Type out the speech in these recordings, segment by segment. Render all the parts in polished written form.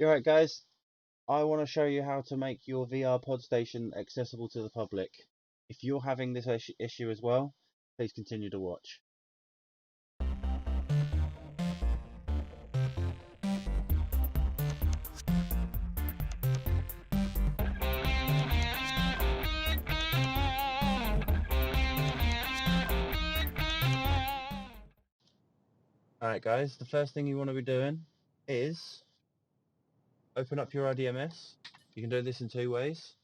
Alright guys, I want to show you how to make your VR pod station accessible to the public. If you're having this issue as well, please continue to watch. Alright guys, the first thing you want to be doing is open up your RDMS. You can do this in two ways.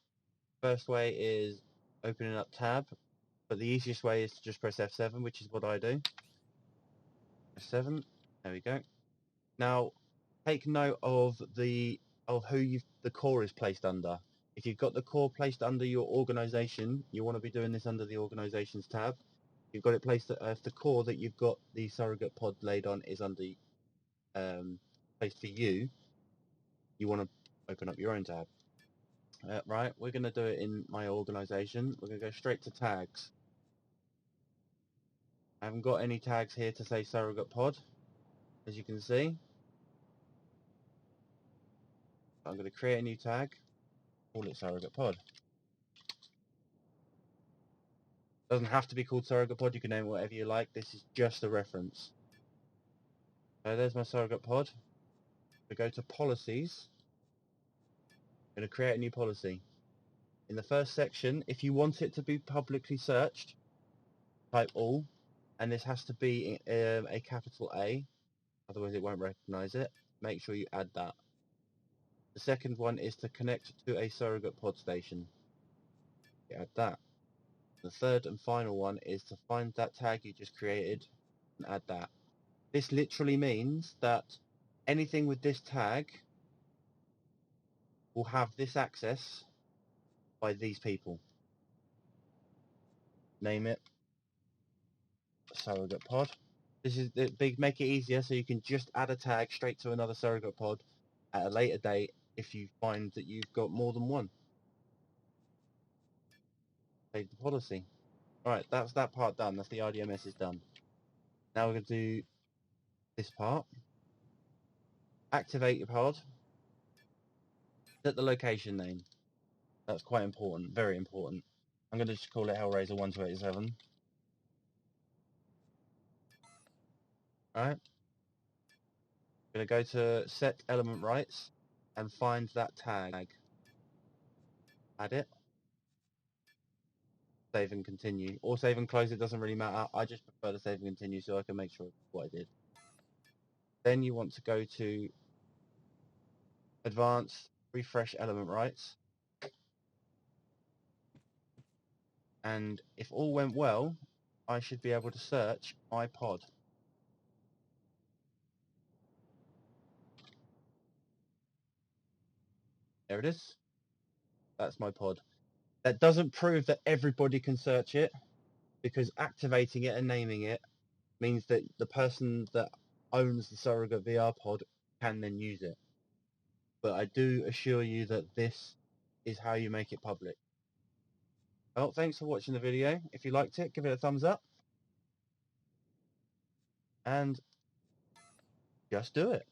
First way is opening up tab, but the easiest way is to just press F7, which is what I do. F7, there we go. Now, take note of the core is placed under. If you've got the core placed under your organization, you want to be doing this under the organizations tab. You've got it placed if the core that you've got the surrogate pod laid on is under placed for you, you want to open up your own tab. Right, we're going to do it in my organization. We're going to go straight to tags. I haven't got any tags here to say surrogate pod, as you can see. I'm going to create a new tag, call it surrogate pod. Doesn't have to be called surrogate pod, you can name it whatever you like. This is just a reference. So there's my surrogate pod. We go to policies. I'm going to create a new policy. In the first section, if you want it to be publicly searched, type all, and this has to be a capital A, otherwise it won't recognize it. Make sure you add that. The second one is to connect to a surrogate pod station. You add that. The third and final one is to find that tag you just created and add that. This literally means that anything with this tag will have this access by these people. Name it surrogate pod. This is the big, make it easier so you can just add a tag straight to another surrogate pod at a later date if you find that you've got more than one. Save the policy. Alright, that's that part done. That's the RDMS is done. Now we're going to do this part. Activate your pod. Set the location name. That's quite important, very important. I'm going to just call it Hellraiser 1287. Alright. I'm going to go to set element rights and find that tag. Add it. Save and continue. Or save and close, it doesn't really matter. I just prefer to save and continue so I can make sure what I did. Then you want to go to advanced, refresh element rights. And if all went well, I should be able to search my pod. There it is. That's my pod. That doesn't prove that everybody can search it, because activating it and naming it means that the person that owns the surrogate VR pod can then use it. But I do assure you that this is how you make it public. Well, thanks for watching the video. If you liked it, give it a thumbs up. And just do it.